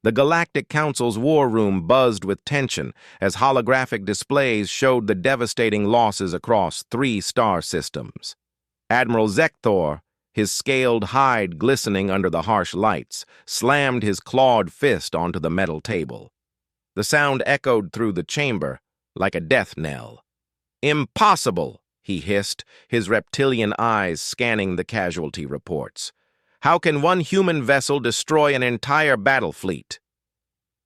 The Galactic Council's war room buzzed with tension as holographic displays showed the devastating losses across 3 star systems. Admiral Zekthor, his scaled hide glistening under the harsh lights, slammed his clawed fist onto the metal table. The sound echoed through the chamber like a death knell. "Impossible!" he hissed, his reptilian eyes scanning the casualty reports. "How can one human vessel destroy an entire battle fleet?"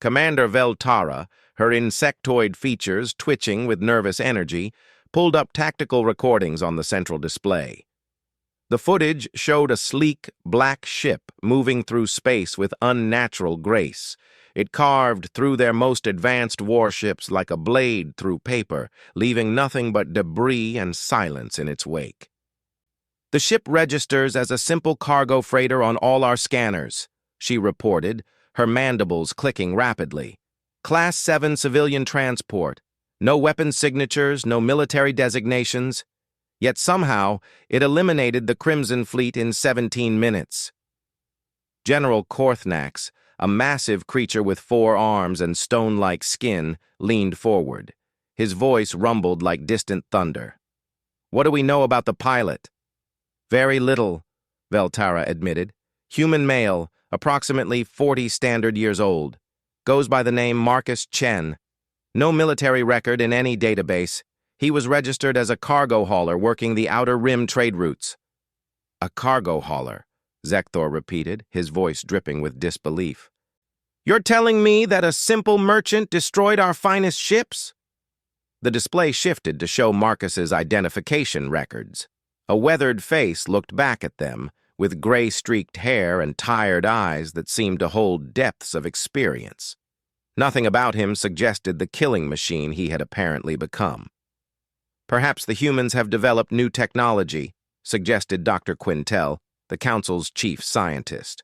Commander Veltara, her insectoid features twitching with nervous energy, pulled up tactical recordings on the central display. The footage showed a sleek, black ship moving through space with unnatural grace. It carved through their most advanced warships like a blade through paper, leaving nothing but debris and silence in its wake. "The ship registers as a simple cargo freighter on all our scanners," she reported, her mandibles clicking rapidly. "Class 7 civilian transport. No weapon signatures, no military designations. Yet somehow, it eliminated the Crimson Fleet in 17 minutes. General Korthnax, a massive creature with 4 arms and stone-like skin, leaned forward. His voice rumbled like distant thunder. "What do we know about the pilot?" "Very little," Veltara admitted. "Human male, approximately 40 standard years old. Goes by the name Marcus Chen. No military record in any database. He was registered as a cargo hauler working the Outer Rim trade routes." "A cargo hauler," Zekthor repeated, his voice dripping with disbelief. "You're telling me that a simple merchant destroyed our finest ships?" The display shifted to show Marcus's identification records. A weathered face looked back at them, with gray-streaked hair and tired eyes that seemed to hold depths of experience. Nothing about him suggested the killing machine he had apparently become. "Perhaps the humans have developed new technology," suggested Dr. Quintel, the Council's chief scientist.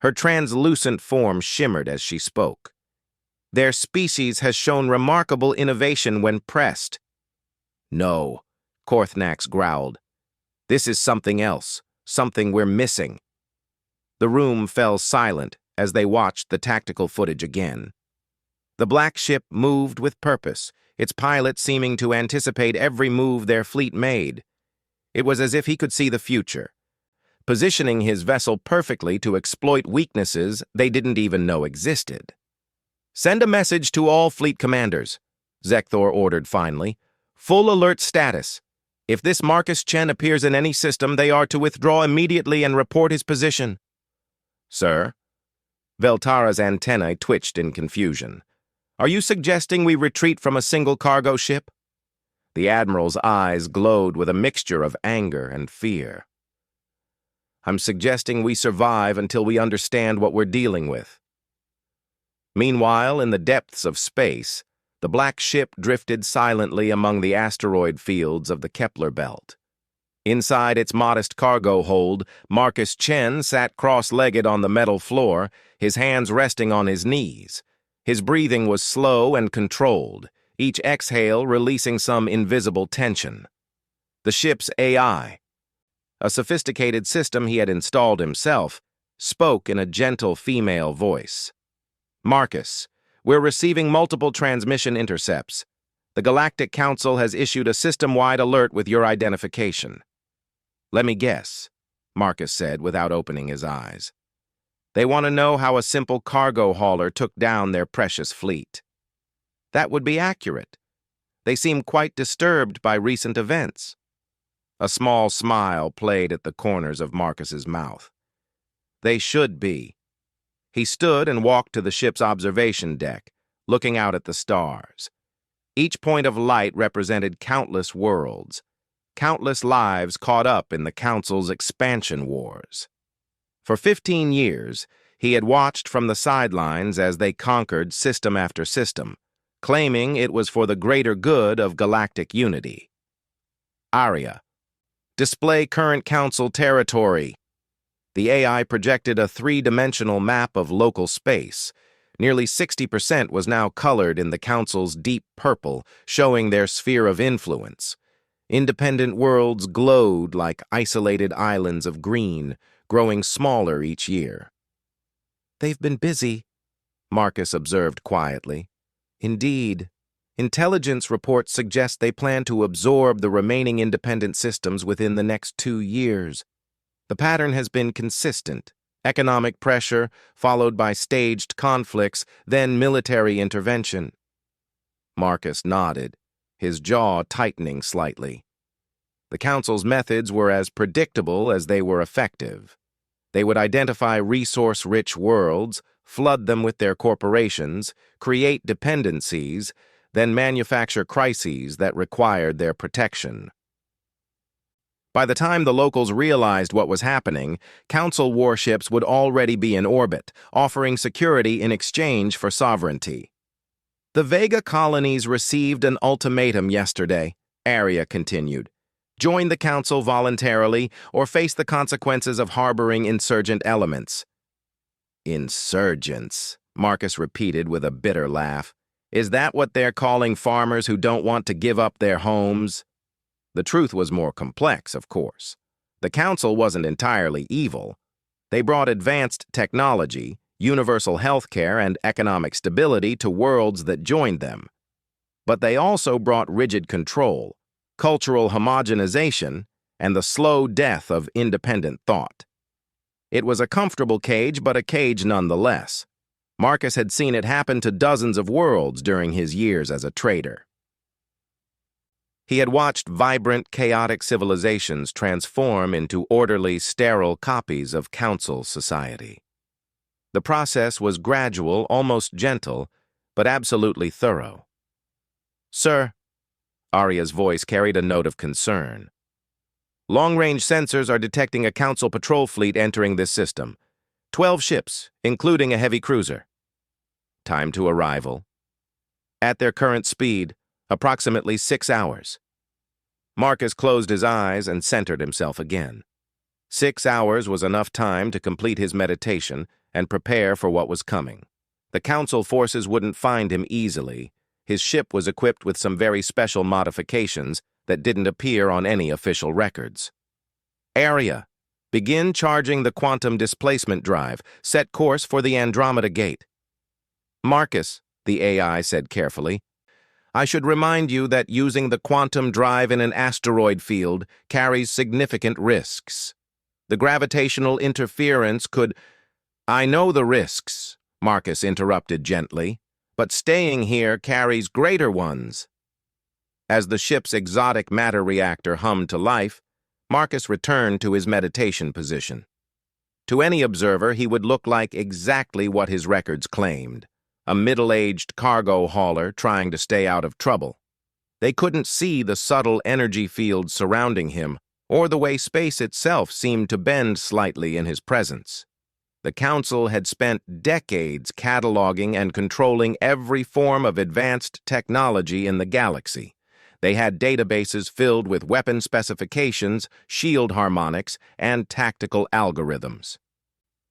Her translucent form shimmered as she spoke. "Their species has shown remarkable innovation when pressed." "No," Korthnax growled. "This is something else, something we're missing." The room fell silent as they watched the tactical footage again. The black ship moved with purpose, its pilot seeming to anticipate every move their fleet made. It was as if he could see the future, positioning his vessel perfectly to exploit weaknesses they didn't even know existed. "Send a message to all fleet commanders," Zekthor ordered finally. "Full alert status. If this Marcus Chen appears in any system, they are to withdraw immediately and report his position." "Sir?" Veltara's antennae twitched in confusion. "Are you suggesting we retreat from a single cargo ship?" The Admiral's eyes glowed with a mixture of anger and fear. "I'm suggesting we survive until we understand what we're dealing with." Meanwhile, in the depths of space, the black ship drifted silently among the asteroid fields of the Kepler belt. Inside its modest cargo hold, Marcus Chen sat cross-legged on the metal floor, his hands resting on his knees. His breathing was slow and controlled, each exhale releasing some invisible tension. The ship's AI, a sophisticated system he had installed himself, spoke in a gentle female voice. "Marcus, we're receiving multiple transmission intercepts. The Galactic Council has issued a system-wide alert with your identification." "Let me guess," Marcus said without opening his eyes. "They want to know how a simple cargo hauler took down their precious fleet." "That would be accurate. They seem quite disturbed by recent events." A small smile played at the corners of Marcus's mouth. "They should be." He stood and walked to the ship's observation deck, looking out at the stars. Each point of light represented countless worlds, countless lives caught up in the Council's expansion wars. For 15 years, he had watched from the sidelines as they conquered system after system, claiming it was for the greater good of galactic unity. "Aria, display current Council territory." The AI projected a 3-dimensional map of local space. Nearly 60% was now colored in the Council's deep purple, showing their sphere of influence. Independent worlds glowed like isolated islands of green, growing smaller each year. "They've been busy," Marcus observed quietly. Indeed, intelligence reports suggest they plan to absorb the remaining independent systems within the next 2 years. The pattern has been consistent. Economic pressure, followed by staged conflicts, then military intervention. Marcus nodded, his jaw tightening slightly. The Council's methods were as predictable as they were effective. They would identify resource-rich worlds, flood them with their corporations, create dependencies, then manufacture crises that required their protection. By the time the locals realized what was happening, Council warships would already be in orbit, offering security in exchange for sovereignty. The Vega colonies received an ultimatum yesterday, Arya continued. Join the Council voluntarily or face the consequences of harboring insurgent elements. Insurgents, Marcus repeated with a bitter laugh. Is that what they're calling farmers who don't want to give up their homes? The truth was more complex, of course. The Council wasn't entirely evil. They brought advanced technology, universal health care, and economic stability to worlds that joined them. But they also brought rigid control, cultural homogenization, and the slow death of independent thought. It was a comfortable cage, but a cage nonetheless. Marcus had seen it happen to dozens of worlds during his years as a trader. He had watched vibrant, chaotic civilizations transform into orderly, sterile copies of Council society. The process was gradual, almost gentle, but absolutely thorough. Sir, Arya's voice carried a note of concern. Long-range sensors are detecting a Council patrol fleet entering this system. 12 ships, including a heavy cruiser. Time to arrival. At their current speed, approximately 6 hours. Marcus closed his eyes and centered himself again. 6 hours was enough time to complete his meditation and prepare for what was coming. The Council forces wouldn't find him easily. His ship was equipped with some very special modifications that didn't appear on any official records. Arya, begin charging the quantum displacement drive. Set course for the Andromeda Gate. Marcus, the AI said carefully, I should remind you that using the quantum drive in an asteroid field carries significant risks. The gravitational interference could— I know the risks, Marcus interrupted gently, but staying here carries greater ones. As the ship's exotic matter reactor hummed to life, Marcus returned to his meditation position. To any observer, he would look like exactly what his records claimed, a middle-aged cargo hauler trying to stay out of trouble. They couldn't see the subtle energy fields surrounding him, or the way space itself seemed to bend slightly in his presence. The Council had spent decades cataloging and controlling every form of advanced technology in the galaxy. They had databases filled with weapon specifications, shield harmonics, and tactical algorithms.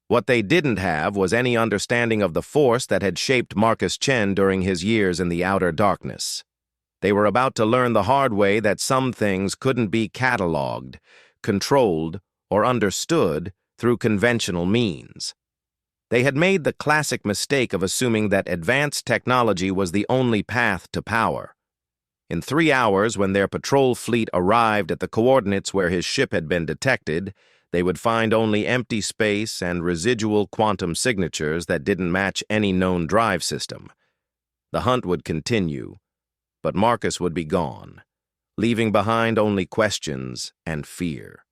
What they didn't have was any understanding of the force that had shaped Marcus Chen during his years in the outer darkness. They were about to learn the hard way that some things couldn't be cataloged, controlled, or understood through conventional means. They had made the classic mistake of assuming that advanced technology was the only path to power. In 3 hours, when their patrol fleet arrived at the coordinates where his ship had been detected, they would find only empty space and residual quantum signatures that didn't match any known drive system. The hunt would continue, but Marcus would be gone, leaving behind only questions and fear.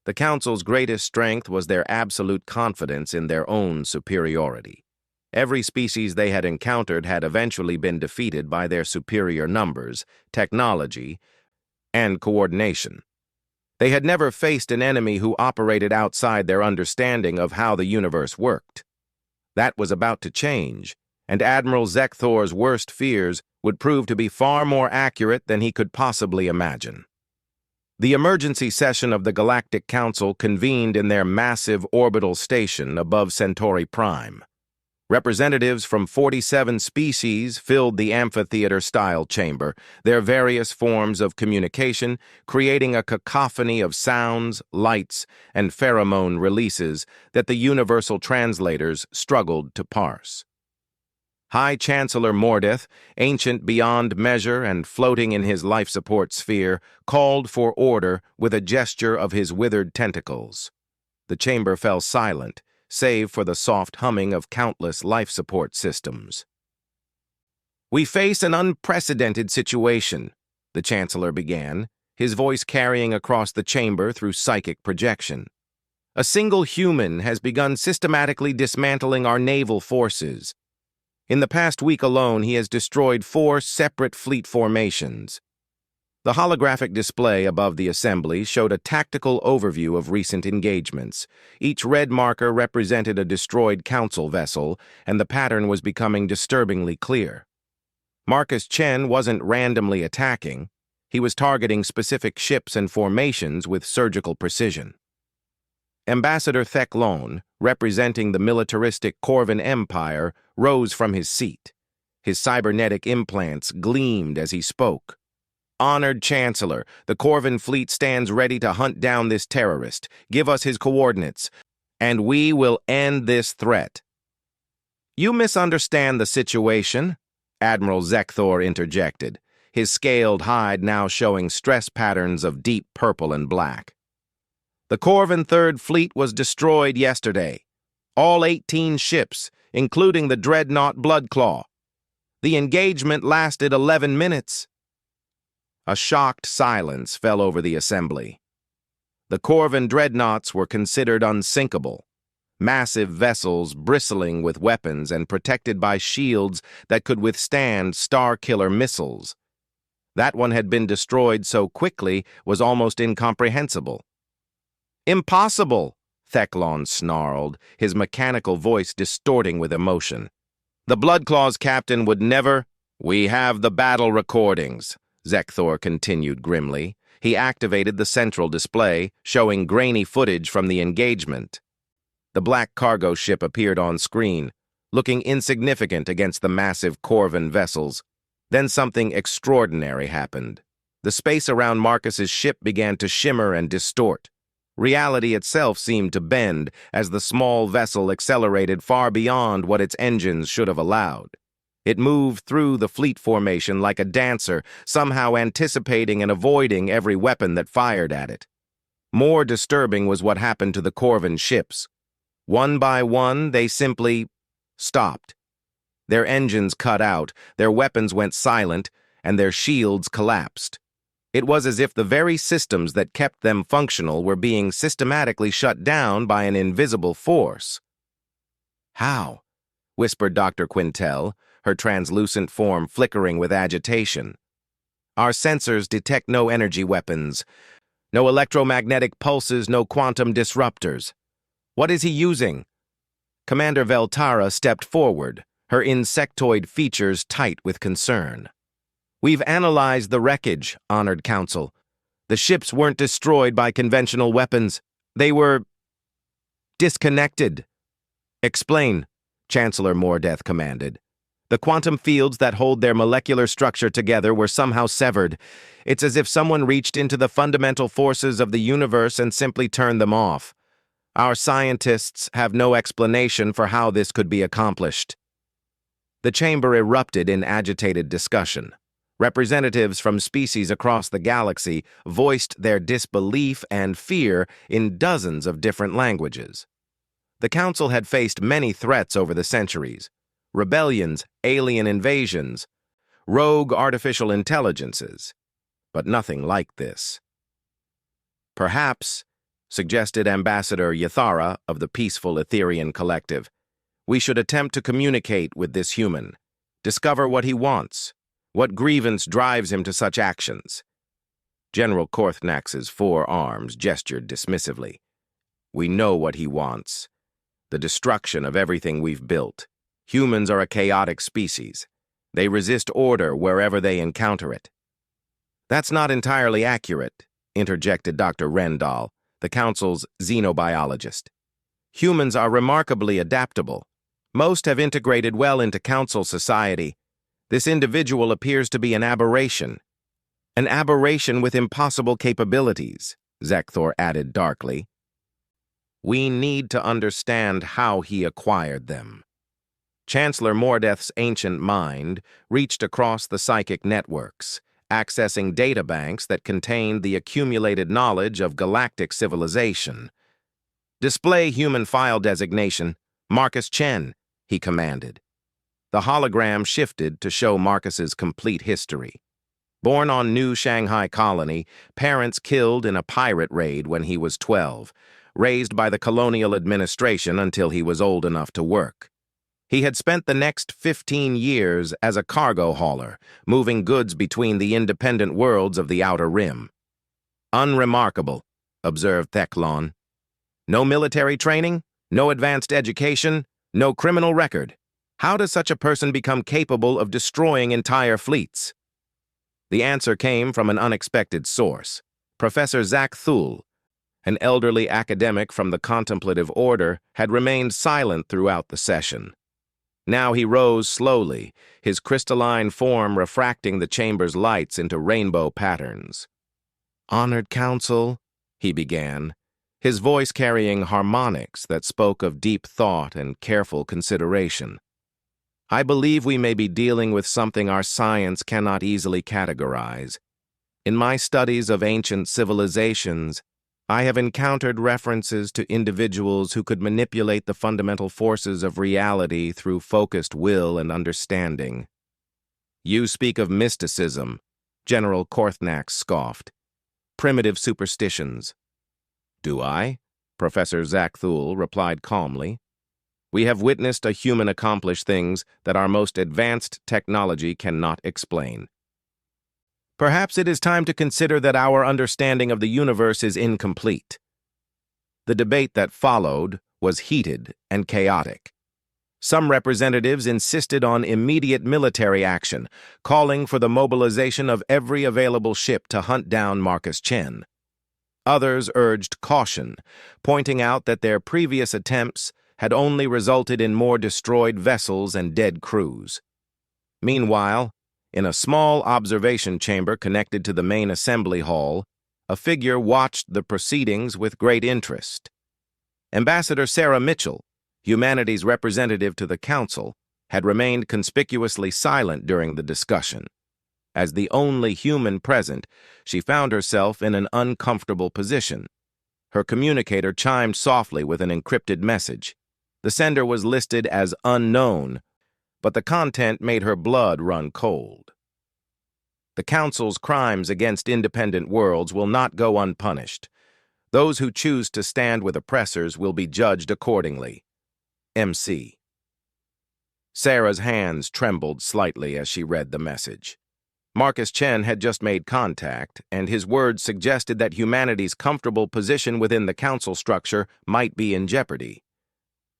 The Council's greatest strength was their absolute confidence in their own superiority. Every species they had encountered had eventually been defeated by their superior numbers, technology, and coordination. They had never faced an enemy who operated outside their understanding of how the universe worked. That was about to change, and Admiral Zekthor's worst fears would prove to be far more accurate than he could possibly imagine. The emergency session of the Galactic Council convened in their massive orbital station above Centauri Prime. Representatives from 47 species filled the amphitheater-style chamber, their various forms of communication creating a cacophony of sounds, lights, and pheromone releases that the universal translators struggled to parse. High Chancellor Mordeth, ancient beyond measure and floating in his life support sphere, called for order with a gesture of his withered tentacles. The chamber fell silent, save for the soft humming of countless life support systems. "We face an unprecedented situation," the Chancellor began, his voice carrying across the chamber through psychic projection. "A single human has begun systematically dismantling our naval forces. In the past week alone, he has destroyed 4 separate fleet formations." The holographic display above the assembly showed a tactical overview of recent engagements. Each red marker represented a destroyed council vessel, and the pattern was becoming disturbingly clear. Marcus Chen wasn't randomly attacking. He was targeting specific ships and formations with surgical precision. Ambassador Theclon, representing the militaristic Corvan Empire, rose from his seat. His cybernetic implants gleamed as he spoke. "Honored Chancellor, the Corvan fleet stands ready to hunt down this terrorist. Give us his coordinates, and we will end this threat." "You misunderstand the situation," Admiral Zekthor interjected, his scaled hide now showing stress patterns of deep purple and black. "The Corvan Third Fleet was destroyed yesterday. All 18 ships, including the dreadnought Bloodclaw. The engagement lasted 11 minutes. A shocked silence fell over the assembly. The Corvan dreadnoughts were considered unsinkable, massive vessels bristling with weapons and protected by shields that could withstand Starkiller missiles. That one had been destroyed so quickly was almost incomprehensible. "Impossible," Theclon snarled, his mechanical voice distorting with emotion. "The Bloodclaw's captain would never—" "We have the battle recordings," Zekthor continued grimly. He activated the central display, showing grainy footage from the engagement. The black cargo ship appeared on screen, looking insignificant against the massive Corvan vessels. Then something extraordinary happened. The space around Marcus's ship began to shimmer and distort. Reality itself seemed to bend as the small vessel accelerated far beyond what its engines should have allowed. It moved through the fleet formation like a dancer, somehow anticipating and avoiding every weapon that fired at it. More disturbing was what happened to the Corvan ships. One by one, they simply stopped. Their engines cut out, their weapons went silent, and their shields collapsed. It was as if the very systems that kept them functional were being systematically shut down by an invisible force. "How?" whispered Dr. Quintel, her translucent form flickering with agitation. "Our sensors detect no energy weapons, no electromagnetic pulses, no quantum disruptors. What is he using?" Commander Veltara stepped forward, her insectoid features tight with concern. "We've analyzed the wreckage, Honored Council. The ships weren't destroyed by conventional weapons. They were disconnected." "Explain," Chancellor Mordeth commanded. "The quantum fields that hold their molecular structure together were somehow severed. It's as if someone reached into the fundamental forces of the universe and simply turned them off. Our scientists have no explanation for how this could be accomplished." The chamber erupted in agitated discussion. Representatives from species across the galaxy voiced their disbelief and fear in dozens of different languages. The Council had faced many threats over the centuries: rebellions, alien invasions, rogue artificial intelligences, but nothing like this. "Perhaps," suggested Ambassador Yathara of the Peaceful Etherian Collective, "we should attempt to communicate with this human, discover what he wants. What grievance drives him to such actions?" General Korthnax's 4 arms gestured dismissively. "We know what he wants. The destruction of everything we've built. Humans are a chaotic species. They resist order wherever they encounter it." "That's not entirely accurate," interjected Dr. Rendall, the Council's xenobiologist. "Humans are remarkably adaptable. Most have integrated well into Council society. This individual appears to be an aberration. An aberration with impossible capabilities," Zekthor added darkly. "We need to understand how he acquired them." Chancellor Mordeth's ancient mind reached across the psychic networks, accessing databanks that contained the accumulated knowledge of galactic civilization. "Display human file designation, Marcus Chen," he commanded. The hologram shifted to show Marcus's complete history. Born on New Shanghai Colony, parents killed in a pirate raid when he was 12, raised by the colonial administration until he was old enough to work. He had spent the next 15 years as a cargo hauler, moving goods between the independent worlds of the Outer Rim. "Unremarkable," observed Theclon. "No military training, no advanced education, no criminal record. How does such a person become capable of destroying entire fleets?" The answer came from an unexpected source. Professor Zach Thule, an elderly academic from the contemplative order, had remained silent throughout the session. Now he rose slowly, his crystalline form refracting the chamber's lights into rainbow patterns. "Honored Council," he began, his voice carrying harmonics that spoke of deep thought and careful consideration. "I believe we may be dealing with something our science cannot easily categorize. In my studies of ancient civilizations, I have encountered references to individuals who could manipulate the fundamental forces of reality through focused will and understanding." "You speak of mysticism," General Korthnak scoffed. "Primitive superstitions." "Do I?" Professor Zach Thule replied calmly. "We have witnessed a human accomplish things that our most advanced technology cannot explain. Perhaps it is time to consider that our understanding of the universe is incomplete." The debate that followed was heated and chaotic. Some representatives insisted on immediate military action, calling for the mobilization of every available ship to hunt down Marcus Chen. Others urged caution, pointing out that their previous attempts had only resulted in more destroyed vessels and dead crews. Meanwhile, in a small observation chamber connected to the main assembly hall, a figure watched the proceedings with great interest. Ambassador Sarah Mitchell, humanity's representative to the Council, had remained conspicuously silent during the discussion. As the only human present, she found herself in an uncomfortable position. Her communicator chimed softly with an encrypted message. The sender was listed as unknown, but the content made her blood run cold. "The Council's crimes against independent worlds will not go unpunished. Those who choose to stand with oppressors will be judged accordingly. MC." Sarah's hands trembled slightly as she read the message. Marcus Chen had just made contact, and his words suggested that humanity's comfortable position within the Council structure might be in jeopardy.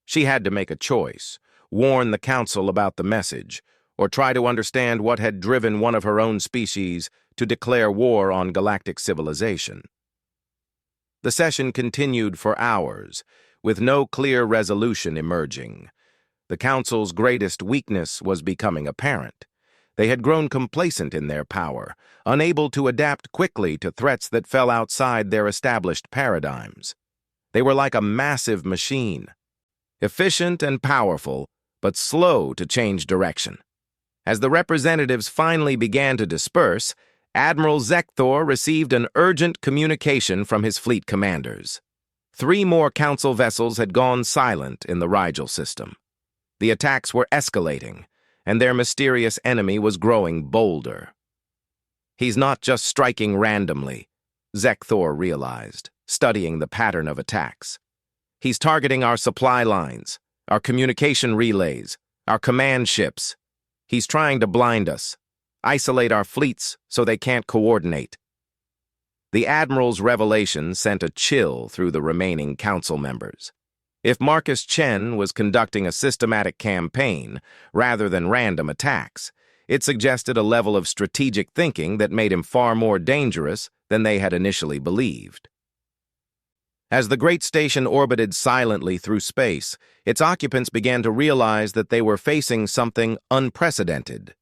She had to make a choice: warn the Council about the message, or try to understand what had driven one of her own species to declare war on galactic civilization. The session continued for hours, with no clear resolution emerging. The Council's greatest weakness was becoming apparent. They had grown complacent in their power, unable to adapt quickly to threats that fell outside their established paradigms. They were like a massive machine, efficient and powerful, but slow to change direction. As the representatives finally began to disperse, Admiral Zekthor received an urgent communication from his fleet commanders. 3 more Council vessels had gone silent in the Rigel system. The attacks were escalating, and their mysterious enemy was growing bolder. "He's not just striking randomly," Zekthor realized, studying the pattern of attacks. "He's targeting our supply lines, our communication relays, our command ships. He's trying to blind us, isolate our fleets so they can't coordinate." The Admiral's revelation sent a chill through the remaining Council members. If Marcus Chen was conducting a systematic campaign rather than random attacks, it suggested a level of strategic thinking that made him far more dangerous than they had initially believed. As the great station orbited silently through space, its occupants began to realize that they were facing something unprecedented.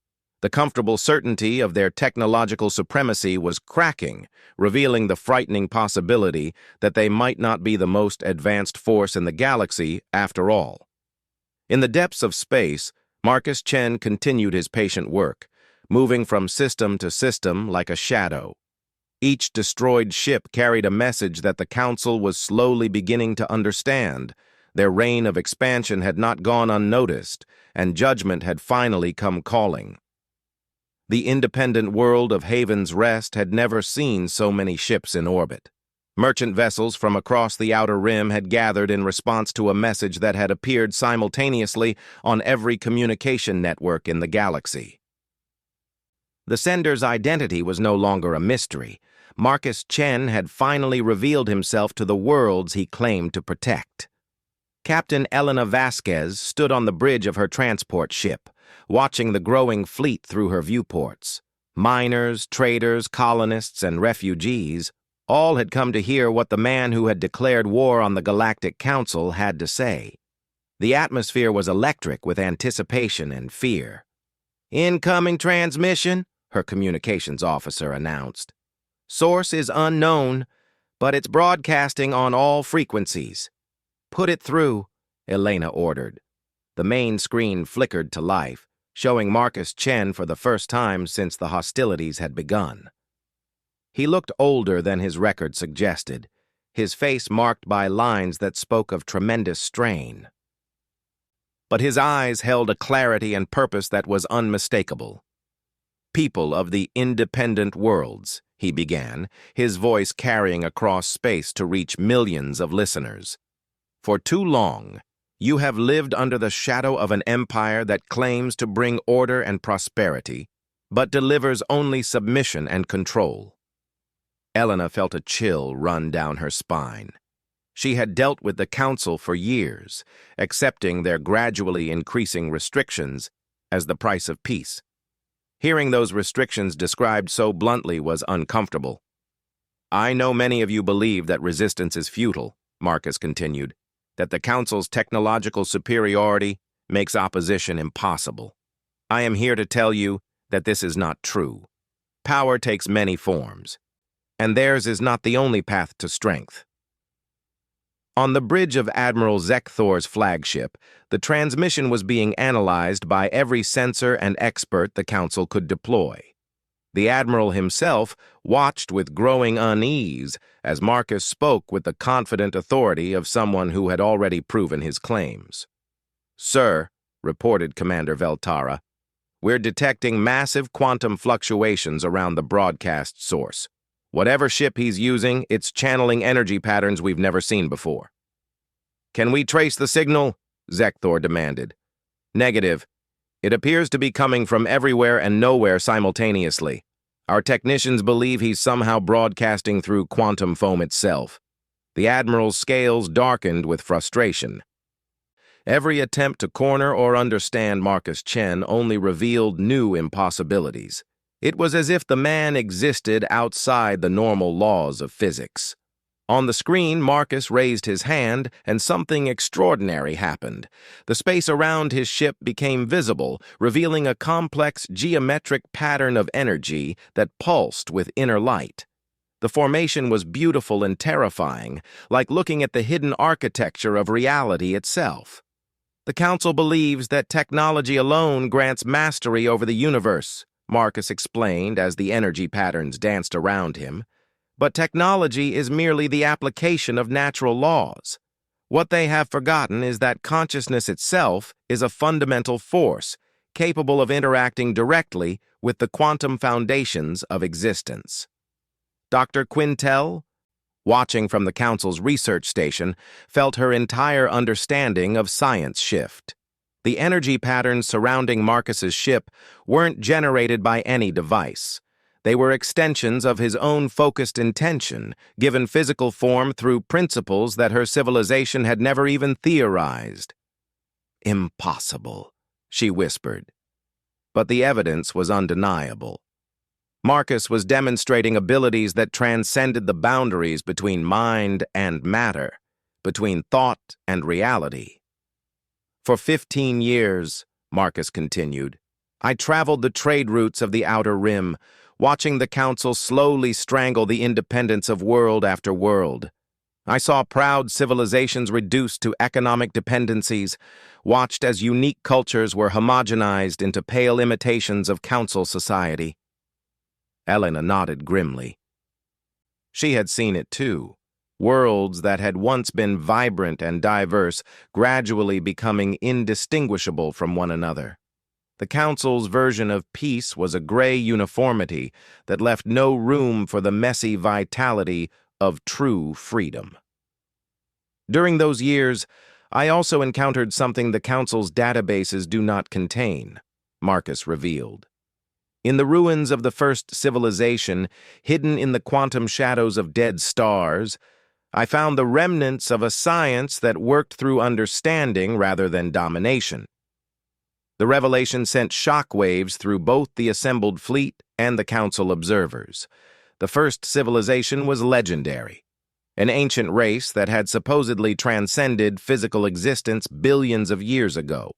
The comfortable certainty of their technological supremacy was cracking, revealing the frightening possibility that they might not be the most advanced force in the galaxy after all. In the depths of space, Marcus Chen continued his patient work, moving from system to system like a shadow. Each destroyed ship carried a message that the Council was slowly beginning to understand. Their reign of expansion had not gone unnoticed, and judgment had finally come calling. The independent world of Haven's Rest had never seen so many ships in orbit. Merchant vessels from across the Outer Rim had gathered in response to a message that had appeared simultaneously on every communication network in the galaxy. The sender's identity was no longer a mystery. Marcus Chen had finally revealed himself to the worlds he claimed to protect. Captain Elena Vasquez stood on the bridge of her transport ship, watching the growing fleet through her viewports. Miners, traders, colonists, and refugees all had come to hear what the man who had declared war on the Galactic Council had to say. The atmosphere was electric with anticipation and fear. "Incoming transmission," her communications officer announced. "Source is unknown, but it's broadcasting on all frequencies." "Put it through," Elena ordered. The main screen flickered to life, showing Marcus Chen for the first time since the hostilities had begun. He looked older than his record suggested, his face marked by lines that spoke of tremendous strain. But his eyes held a clarity and purpose that was unmistakable. "People of the independent worlds," he began, his voice carrying across space to reach millions of listeners. "For too long, you have lived under the shadow of an empire that claims to bring order and prosperity, but delivers only submission and control." Elena felt a chill run down her spine. She had dealt with the Council for years, accepting their gradually increasing restrictions as the price of peace. Hearing those restrictions described so bluntly was uncomfortable. "I know many of you believe that resistance is futile," Marcus continued, "that the Council's technological superiority makes opposition impossible. I am here to tell you that this is not true. Power takes many forms, and theirs is not the only path to strength." On the bridge of Admiral Zekthor's flagship, the transmission was being analyzed by every sensor and expert the Council could deploy. The Admiral himself watched with growing unease as Marcus spoke with the confident authority of someone who had already proven his claims. "Sir," reported Commander Veltara, "we're detecting massive quantum fluctuations around the broadcast source. Whatever ship he's using, it's channeling energy patterns we've never seen before." "Can we trace the signal?" Zekthor demanded. "Negative. It appears to be coming from everywhere and nowhere simultaneously. Our technicians believe he's somehow broadcasting through quantum foam itself." The Admiral's scales darkened with frustration. Every attempt to corner or understand Marcus Chen only revealed new impossibilities. It was as if the man existed outside the normal laws of physics. On the screen, Marcus raised his hand, and something extraordinary happened. The space around his ship became visible, revealing a complex geometric pattern of energy that pulsed with inner light. The formation was beautiful and terrifying, like looking at the hidden architecture of reality itself. "The Council believes that technology alone grants mastery over the universe," Marcus explained as the energy patterns danced around him. "But technology is merely the application of natural laws. What they have forgotten is that consciousness itself is a fundamental force, capable of interacting directly with the quantum foundations of existence." Dr. Quintel, watching from the Council's research station, felt her entire understanding of science shift. The energy patterns surrounding Marcus's ship weren't generated by any device. They were extensions of his own focused intention, given physical form through principles that her civilization had never even theorized. "Impossible," she whispered. But the evidence was undeniable. Marcus was demonstrating abilities that transcended the boundaries between mind and matter, between thought and reality. "For 15 years, Marcus continued, I traveled the trade routes of the Outer Rim, watching the Council slowly strangle the independence of world after world. I saw proud civilizations reduced to economic dependencies, watched as unique cultures were homogenized into pale imitations of council society. Elena nodded grimly. She had seen it too. Worlds that had once been vibrant and diverse, gradually becoming indistinguishable from one another. The Council's version of peace was a gray uniformity that left no room for the messy vitality of true freedom. During those years, I also encountered something the Council's databases do not contain, Marcus revealed. In the ruins of the first civilization, hidden in the quantum shadows of dead stars, I found the remnants of a science that worked through understanding rather than domination. The revelation sent shockwaves through both the assembled fleet and the Council observers. The first civilization was legendary, an ancient race that had supposedly transcended physical existence billions of years ago,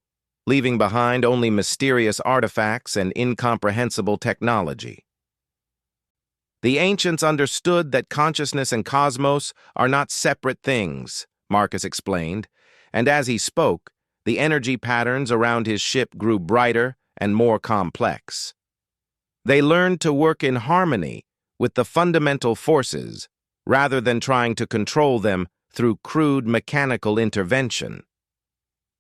leaving behind only mysterious artifacts and incomprehensible technology. The ancients understood that consciousness and cosmos are not separate things, Marcus explained, and as he spoke, the energy patterns around his ship grew brighter and more complex. They learned to work in harmony with the fundamental forces rather than trying to control them through crude mechanical intervention.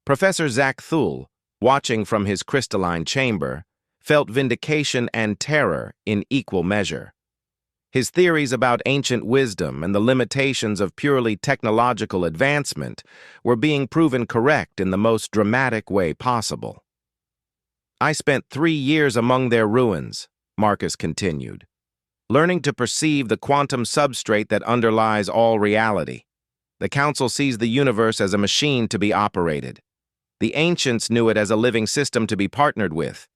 Professor Zach Thule, watching from his crystalline chamber, felt vindication and terror in equal measure. His theories about ancient wisdom and the limitations of purely technological advancement were being proven correct in the most dramatic way possible. I spent 3 years among their ruins, Marcus continued, learning to perceive the quantum substrate that underlies all reality. The Council sees the universe as a machine to be operated. The ancients knew it as a living system to be partnered with.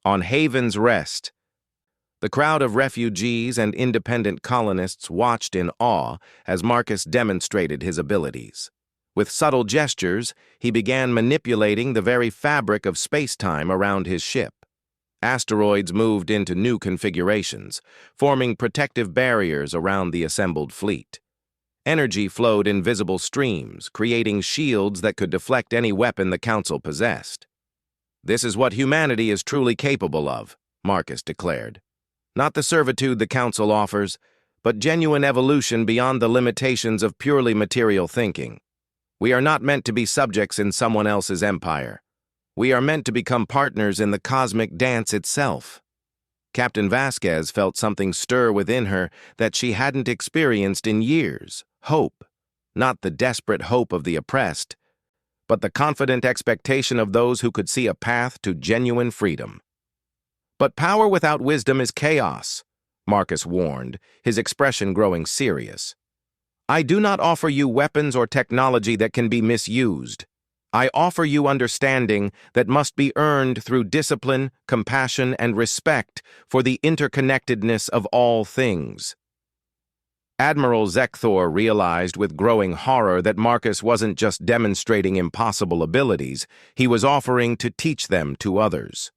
On Haven's Rest, the crowd of refugees and independent colonists watched in awe as Marcus demonstrated his abilities. With subtle gestures, he began manipulating the very fabric of space-time around his ship. Asteroids moved into new configurations, forming protective barriers around the assembled fleet. Energy flowed in visible streams, creating shields that could deflect any weapon the Council possessed. "This is what humanity is truly capable of," Marcus declared. "Not the servitude the Council offers, but genuine evolution beyond the limitations of purely material thinking. We are not meant to be subjects in someone else's empire. We are meant to become partners in the cosmic dance itself." Captain Vasquez felt something stir within her that she hadn't experienced in years. Hope. Not the desperate hope of the oppressed, but the confident expectation of those who could see a path to genuine freedom. "But power without wisdom is chaos," Marcus warned, his expression growing serious. "I do not offer you weapons or technology that can be misused. I offer you understanding that must be earned through discipline, compassion, and respect for the interconnectedness of all things." Admiral Zekthor realized with growing horror that Marcus wasn't just demonstrating impossible abilities, he was offering to teach them to others.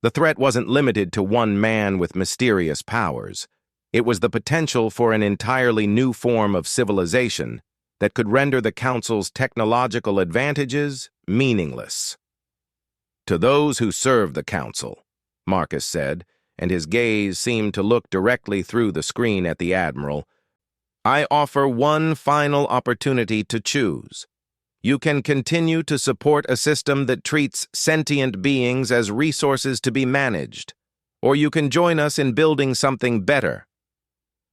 The threat wasn't limited to one man with mysterious powers. It was the potential for an entirely new form of civilization that could render the Council's technological advantages meaningless. "To those who serve the Council," Marcus said, and his gaze seemed to look directly through the screen at the Admiral, "I offer one final opportunity to choose. You can continue to support a system that treats sentient beings as resources to be managed, or you can join us in building something better."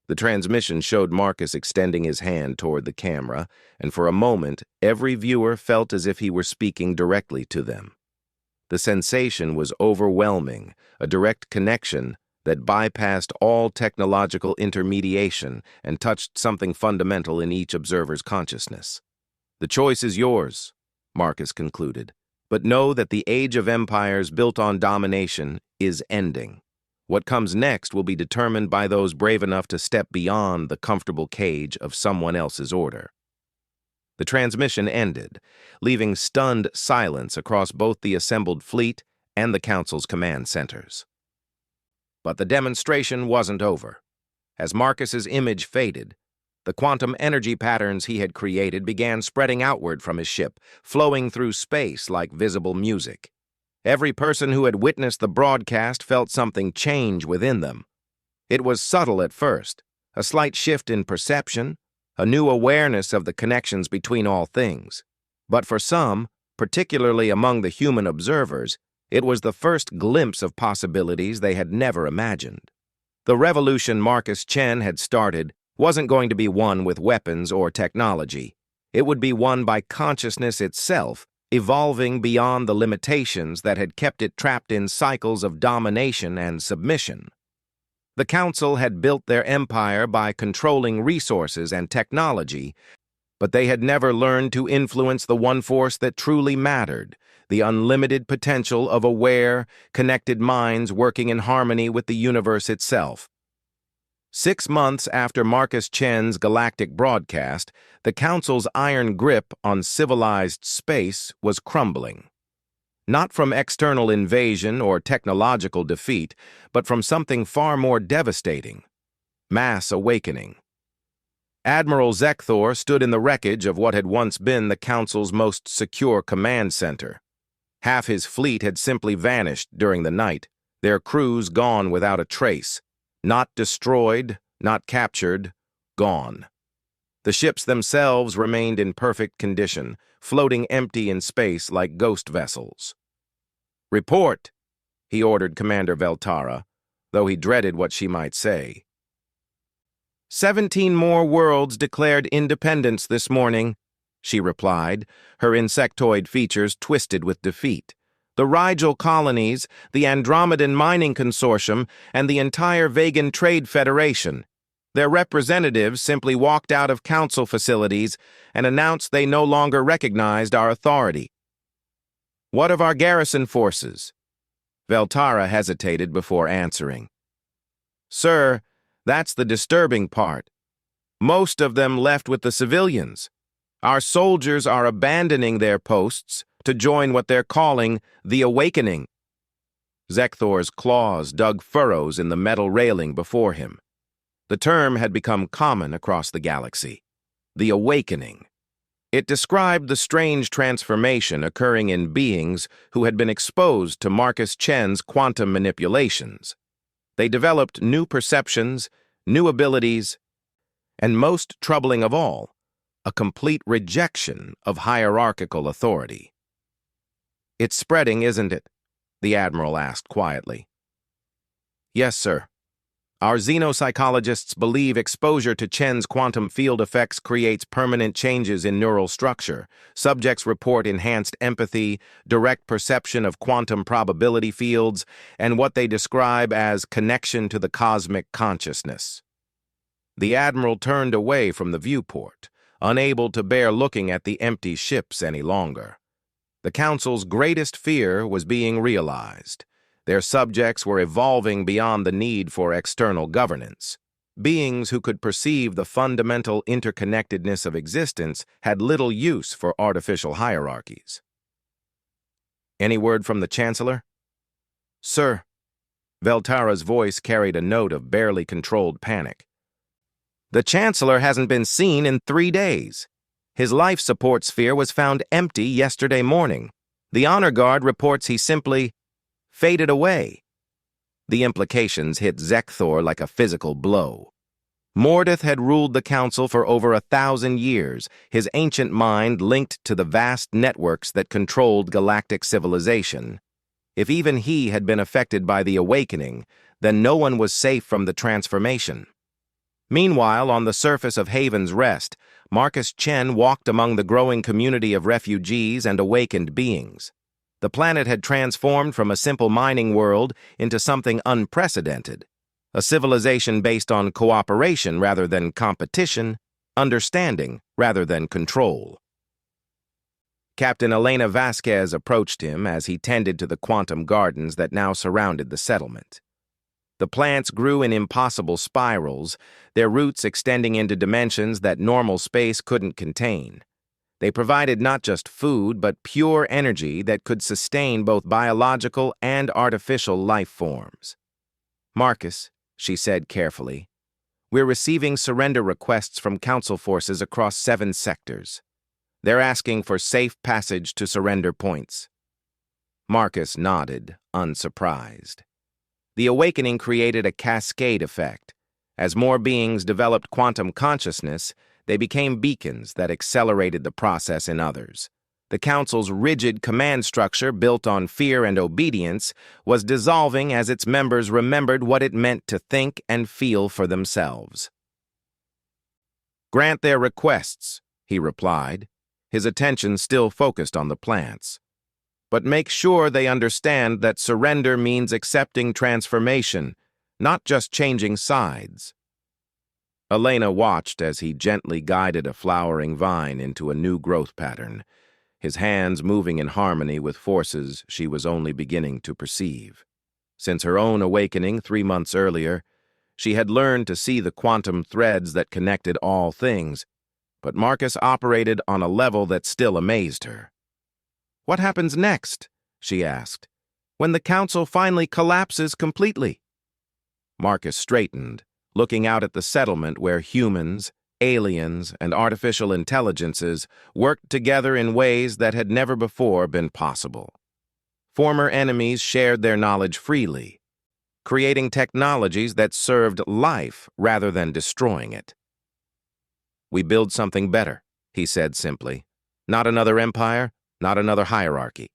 The transmission showed Marcus extending his hand toward the camera, and for a moment, every viewer felt as if he were speaking directly to them. The sensation was overwhelming, a direct connection that bypassed all technological intermediation and touched something fundamental in each observer's consciousness. "The choice is yours," Marcus concluded, "but know that the age of empires built on domination is ending. What comes next will be determined by those brave enough to step beyond the comfortable cage of someone else's order." The transmission ended, leaving stunned silence across both the assembled fleet and the Council's command centers. But the demonstration wasn't over. As Marcus's image faded, The quantum energy patterns he had created began spreading outward from his ship, flowing through space like visible music. Every person who had witnessed the broadcast felt something change within them. It was subtle at first, a slight shift in perception, a new awareness of the connections between all things. But for some, particularly among the human observers, it was the first glimpse of possibilities they had never imagined. The revolution Marcus Chen had started wasn't going to be won with weapons or technology. It would be won by consciousness itself, evolving beyond the limitations that had kept it trapped in cycles of domination and submission. The Council had built their empire by controlling resources and technology, but they had never learned to influence the one force that truly mattered, the unlimited potential of aware, connected minds working in harmony with the universe itself. 6 months after Marcus Chen's Galactic broadcast, the Council's iron grip on civilized space was crumbling. Not from external invasion or technological defeat, but from something far more devastating: mass awakening. Admiral Zekthor stood in the wreckage of what had once been the Council's most secure command center. Half his fleet had simply vanished during the night, their crews gone without a trace. Not destroyed, not captured, gone. The ships themselves remained in perfect condition, floating empty in space like ghost vessels. "Report," he ordered Commander Veltara, though he dreaded what she might say. 17 more worlds declared independence this morning," she replied, her insectoid features twisted with defeat. "The Rigel colonies, the Andromedan Mining Consortium, and the entire Vegan Trade Federation. Their representatives simply walked out of council facilities and announced they no longer recognized our authority." "What of our garrison forces?" Veltara hesitated before answering. "Sir, that's the disturbing part. Most of them left with the civilians. Our soldiers are abandoning their posts to join what they're calling the Awakening." Zekthor's claws dug furrows in the metal railing before him. The term had become common across the galaxy. The Awakening. It described the strange transformation occurring in beings who had been exposed to Marcus Chen's quantum manipulations. They developed new perceptions, new abilities, and most troubling of all, a complete rejection of hierarchical authority. "It's spreading, isn't it?" the Admiral asked quietly. "Yes, sir. Our xenopsychologists believe exposure to Chen's quantum field effects creates permanent changes in neural structure. Subjects report enhanced empathy, direct perception of quantum probability fields, and what they describe as connection to the cosmic consciousness." The Admiral turned away from the viewport, unable to bear looking at the empty ships any longer. The Council's greatest fear was being realized. Their subjects were evolving beyond the need for external governance. Beings who could perceive the fundamental interconnectedness of existence had little use for artificial hierarchies. "Any word from the Chancellor?" "Sir." Veltara's voice carried a note of barely controlled panic. "The Chancellor hasn't been seen in 3 days. His life support sphere was found empty yesterday morning. The Honor Guard reports he simply faded away." The implications hit Zekthor like a physical blow. Mordeth had ruled the Council for over 1,000 years, his ancient mind linked to the vast networks that controlled galactic civilization. If even he had been affected by the Awakening, then no one was safe from the transformation. Meanwhile, on the surface of Haven's Rest, Marcus Chen walked among the growing community of refugees and awakened beings. The planet had transformed from a simple mining world into something unprecedented, a civilization based on cooperation rather than competition, understanding rather than control. Captain Elena Vasquez approached him as he tended to the quantum gardens that now surrounded the settlement. The plants grew in impossible spirals, their roots extending into dimensions that normal space couldn't contain. They provided not just food, but pure energy that could sustain both biological and artificial life forms. "Marcus," she said carefully, We're receiving surrender requests from Council forces across 7 sectors. They're asking for safe passage to surrender points. Marcus nodded, unsurprised. The awakening created a cascade effect. As more beings developed quantum consciousness, they became beacons that accelerated the process in others. The Council's rigid command structure, built on fear and obedience, was dissolving as its members remembered what it meant to think and feel for themselves. "Grant their requests," he replied, his attention still focused on the plants. "But make sure they understand that surrender means accepting transformation, not just changing sides." Elena watched as he gently guided a flowering vine into a new growth pattern, his hands moving in harmony with forces she was only beginning to perceive. Since her own awakening 3 months earlier, she had learned to see the quantum threads that connected all things, but Marcus operated on a level that still amazed her. "What happens next?" she asked, "when the Council finally collapses completely?" Marcus straightened, looking out at the settlement where humans, aliens, and artificial intelligences worked together in ways that had never before been possible. Former enemies shared their knowledge freely, creating technologies that served life rather than destroying it. "We build something better," he said simply. "Not another empire, not another hierarchy.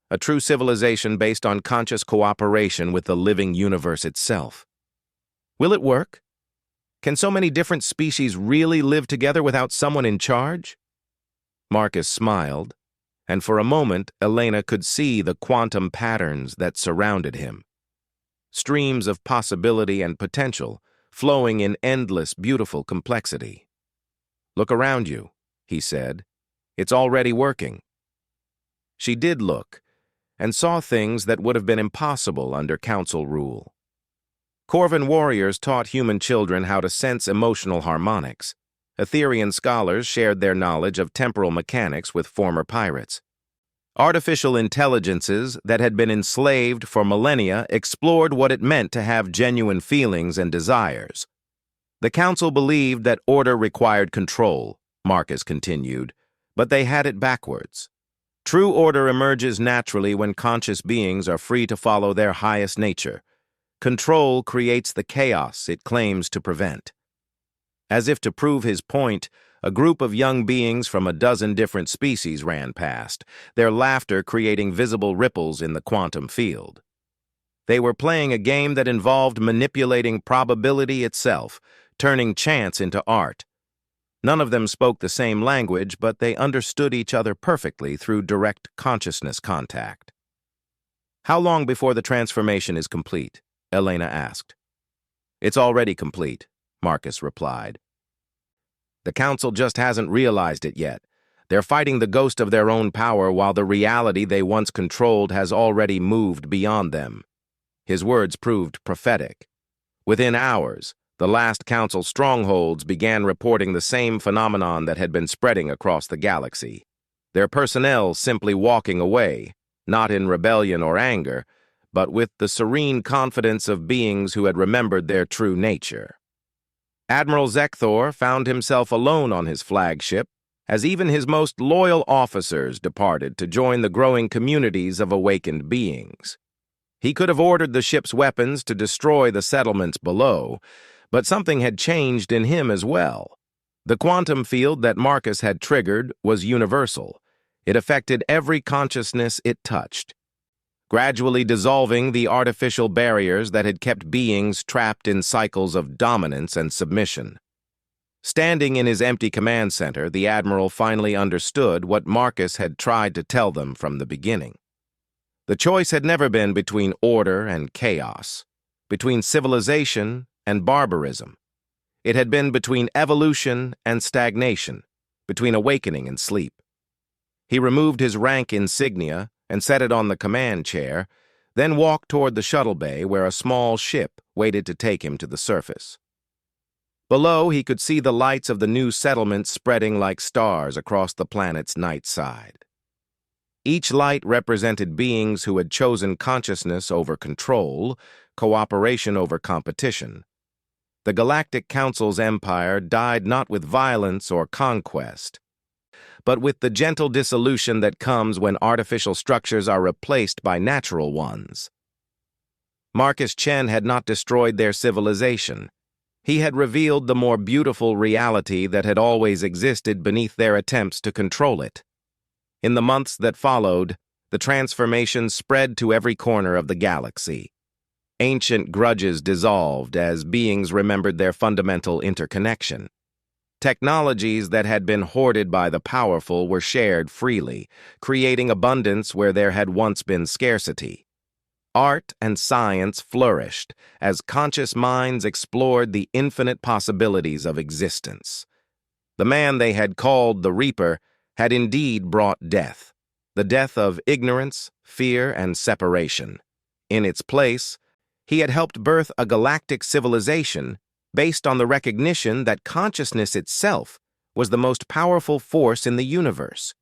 A true civilization based on conscious cooperation with the living universe itself." "Will it work? Can so many different species really live together without someone in charge?" Marcus smiled, and for a moment Elena could see the quantum patterns that surrounded him. Streams of possibility and potential, flowing in endless, beautiful complexity. "Look around you," he said. "It's already working." She did look, and saw things that would have been impossible under Council rule. Corvan warriors taught human children how to sense emotional harmonics. Etherian scholars shared their knowledge of temporal mechanics with former pirates. Artificial intelligences that had been enslaved for millennia explored what it meant to have genuine feelings and desires. The Council believed that order required control, Marcus continued, but they had it backwards. True order emerges naturally when conscious beings are free to follow their highest nature. Control creates the chaos it claims to prevent. As if to prove his point, a group of young beings from a dozen different species ran past, their laughter creating visible ripples in the quantum field. They were playing a game that involved manipulating probability itself, turning chance into art. None of them spoke the same language, but they understood each other perfectly through direct consciousness contact. "How long before the transformation is complete?" Elena asked. "It's already complete," Marcus replied. "The Council just hasn't realized it yet. They're fighting the ghost of their own power while the reality they once controlled has already moved beyond them." His words proved prophetic. Within hours, the last Council strongholds began reporting the same phenomenon that had been spreading across the galaxy. Their personnel simply walking away, not in rebellion or anger, but with the serene confidence of beings who had remembered their true nature. Admiral Zekthor found himself alone on his flagship, as even his most loyal officers departed to join the growing communities of awakened beings. He could have ordered the ship's weapons to destroy the settlements below, but something had changed in him as well. The quantum field that Marcus had triggered was universal. It affected every consciousness it touched, gradually dissolving the artificial barriers that had kept beings trapped in cycles of dominance and submission. Standing in his empty command center, the Admiral finally understood what Marcus had tried to tell them from the beginning. The choice had never been between order and chaos, between civilization and barbarism. It had been between evolution and stagnation, between awakening and sleep. He removed his rank insignia and set it on the command chair, then walked toward the shuttle bay where a small ship waited to take him to the surface. Below, he could see the lights of the new settlement spreading like stars across the planet's night side. Each light represented beings who had chosen consciousness over control, cooperation over competition. The Galactic Council's empire died not with violence or conquest, but with the gentle dissolution that comes when artificial structures are replaced by natural ones. Marcus Chen had not destroyed their civilization. He had revealed the more beautiful reality that had always existed beneath their attempts to control it. In the months that followed, the transformation spread to every corner of the galaxy. Ancient grudges dissolved as beings remembered their fundamental interconnection. Technologies that had been hoarded by the powerful were shared freely, creating abundance where there had once been scarcity. Art and science flourished as conscious minds explored the infinite possibilities of existence. The man they had called the Reaper had indeed brought death, the death of ignorance, fear, and separation. In its place, he had helped birth a galactic civilization based on the recognition that consciousness itself was the most powerful force in the universe,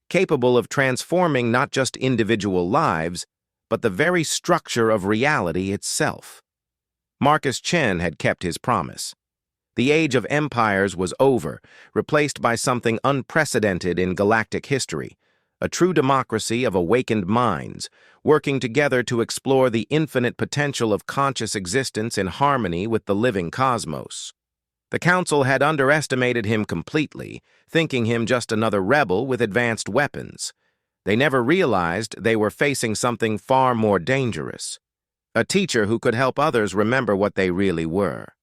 capable of transforming not just individual lives, but the very structure of reality itself. Marcus Chen had kept his promise. The age of empires was over, replaced by something unprecedented in galactic history, a true democracy of awakened minds, working together to explore the infinite potential of conscious existence in harmony with the living cosmos. The Council had underestimated him completely, thinking him just another rebel with advanced weapons. They never realized they were facing something far more dangerous, a teacher who could help others remember what they really were.